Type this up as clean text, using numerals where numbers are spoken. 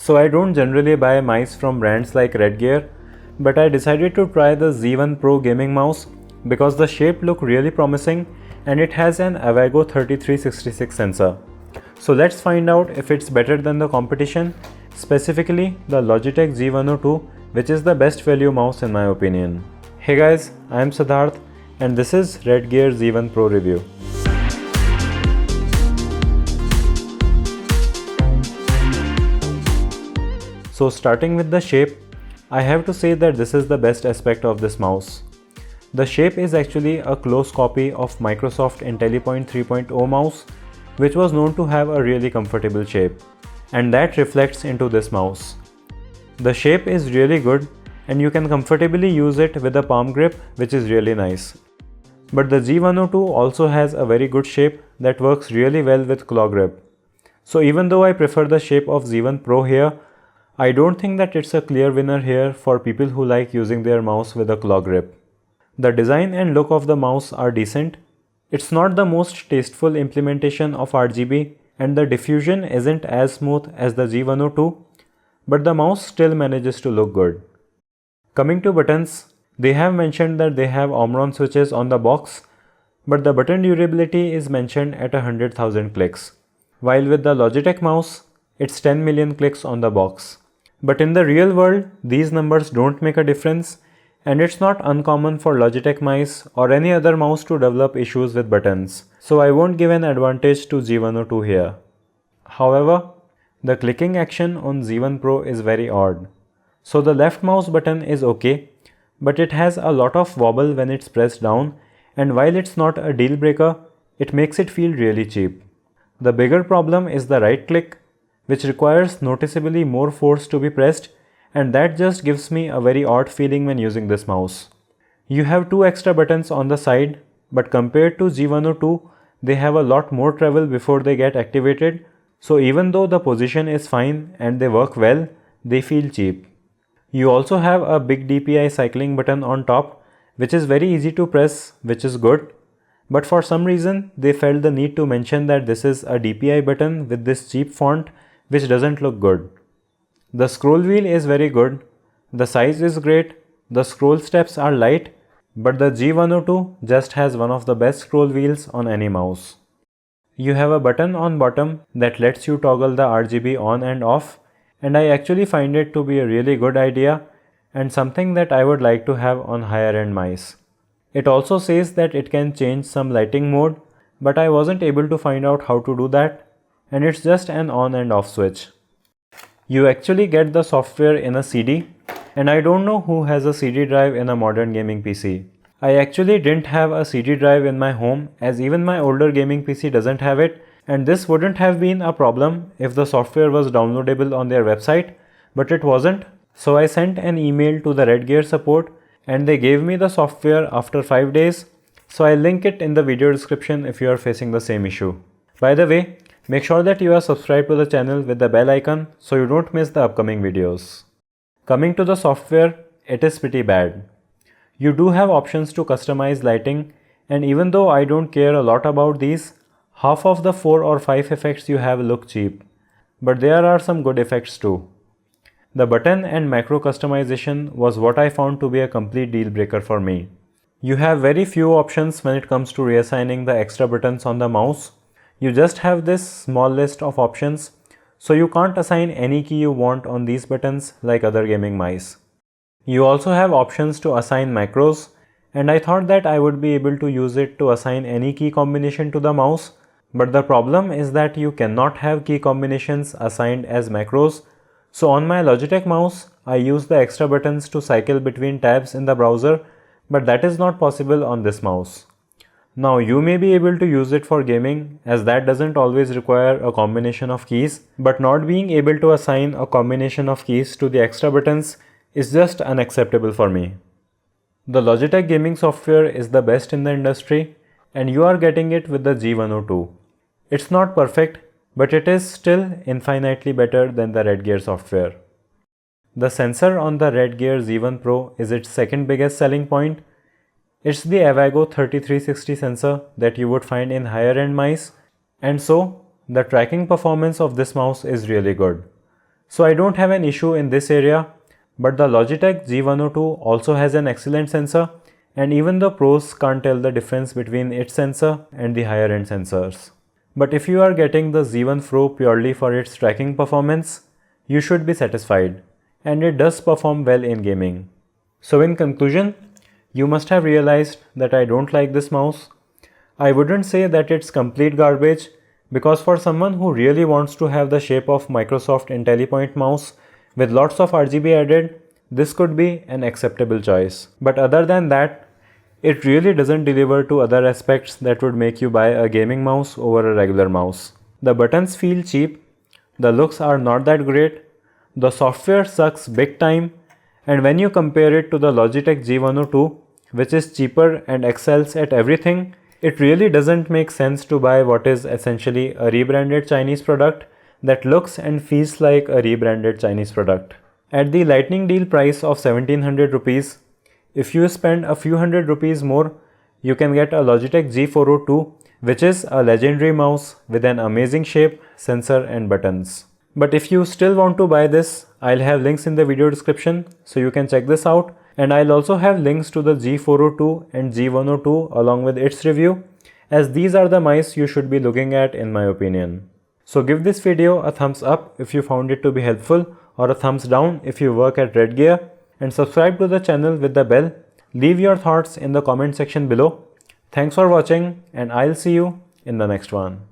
So I don't generally buy mice from brands like Redgear, but I decided to try the Z1 Pro gaming mouse because the shape looked really promising and it has an Avago 3366 sensor. So let's find out if it's better than the competition, specifically the Logitech G102, which is the best value mouse in my opinion. Hey guys, I am Siddharth and this is Redgear Z1 Pro review. So starting with the shape, I have to say that this is the best aspect of this mouse. The shape is actually a close copy of Microsoft Intellipoint 3.0 mouse, which was known to have a really comfortable shape, and that reflects into this mouse. The shape is really good and you can comfortably use it with a palm grip, which is really nice. But the G102 also has a very good shape that works really well with claw grip. So even though I prefer the shape of Z1 Pro here, I don't think that it's a clear winner here for people who like using their mouse with a claw grip. The design and look of the mouse are decent. It's not the most tasteful implementation of RGB and the diffusion isn't as smooth as the G102, but the mouse still manages to look good. Coming to buttons, they have mentioned that they have Omron switches on the box, but the button durability is mentioned at 100,000 clicks, while with the Logitech mouse, it's 10 million clicks on the box. But in the real world, these numbers don't make a difference, and it's not uncommon for Logitech mice or any other mouse to develop issues with buttons, so I won't give an advantage to G102 here. However, the clicking action on Z1 Pro is very odd. So the left mouse button is okay, but it has a lot of wobble when it's pressed down, and while it's not a deal breaker, it makes it feel really cheap. The bigger problem is the right click, which requires noticeably more force to be pressed, and that just gives me a very odd feeling when using this mouse. You have two extra buttons on the side, but compared to G102, they have a lot more travel before they get activated, so even though the position is fine and they work well, they feel cheap. You also have a big DPI cycling button on top, which is very easy to press, which is good. But for some reason, they felt the need to mention that this is a DPI button with this cheap font, which doesn't look good. The scroll wheel is very good, the size is great, the scroll steps are light, but the G102 just has one of the best scroll wheels on any mouse. You have a button on bottom that lets you toggle the RGB on and off, and I actually find it to be a really good idea and something that I would like to have on higher end mice. It also says that it can change some lighting mode, but I wasn't able to find out how to do that, and it's just an on and off switch. You actually get the software in a CD, and I don't know who has a CD drive in a modern gaming PC. I actually didn't have a CD drive in my home, as even my older gaming PC doesn't have it, and this wouldn't have been a problem if the software was downloadable on their website, but it wasn't. So I sent an email to the Redgear support and they gave me the software after 5 days, so I'll link it in the video description if you are facing the same issue. By the way, make sure that you are subscribed to the channel with the bell icon so you don't miss the upcoming videos. Coming to the software, it is pretty bad. You do have options to customize lighting, and even though I don't care a lot about these, half of the 4 or 5 effects you have look cheap, but there are some good effects too. The button and macro customization was what I found to be a complete deal breaker for me. You have very few options when it comes to reassigning the extra buttons on the mouse. You just have this small list of options, so you can't assign any key you want on these buttons like other gaming mice. You also have options to assign macros, and I thought that I would be able to use it to assign any key combination to the mouse, but the problem is that you cannot have key combinations assigned as macros. So on my Logitech mouse, I use the extra buttons to cycle between tabs in the browser, but that is not possible on this mouse. Now you may be able to use it for gaming, as that doesn't always require a combination of keys, but not being able to assign a combination of keys to the extra buttons is just unacceptable for me. The Logitech gaming software is the best in the industry, and you are getting it with the G102. It's not perfect, but it is still infinitely better than the Redgear software. The sensor on the Redgear Z1 Pro is its second biggest selling point. It's the Avago 3360 sensor that you would find in higher end mice, and so the tracking performance of this mouse is really good. So I don't have an issue in this area, but the Logitech G102 also has an excellent sensor, and even the pros can't tell the difference between its sensor and the higher end sensors. But if you are getting the Z1 Pro purely for its tracking performance, you should be satisfied, and it does perform well in gaming. So in conclusion, you must have realized that I don't like this mouse. I wouldn't say that it's complete garbage, because for someone who really wants to have the shape of Microsoft Intellipoint mouse with lots of RGB added, this could be an acceptable choice. But other than that, it really doesn't deliver to other aspects that would make you buy a gaming mouse over a regular mouse. The buttons feel cheap, the looks are not that great, the software sucks big time, and when you compare it to the Logitech G102, which is cheaper and excels at everything, it really doesn't make sense to buy what is essentially a rebranded Chinese product that looks and feels like a rebranded Chinese product. At the lightning deal price of 1700 rupees, if you spend a few hundred rupees more, you can get a Logitech G402, which is a legendary mouse with an amazing shape, sensor and buttons. But if you still want to buy this, I'll have links in the video description so you can check this out, and I'll also have links to the G402 and G102 along with its review, as these are the mice you should be looking at in my opinion. So give this video a thumbs up if you found it to be helpful, or a thumbs down if you work at Redgear, and subscribe to the channel with the bell. Leave your thoughts in the comment section below. Thanks for watching, and I'll see you in the next one.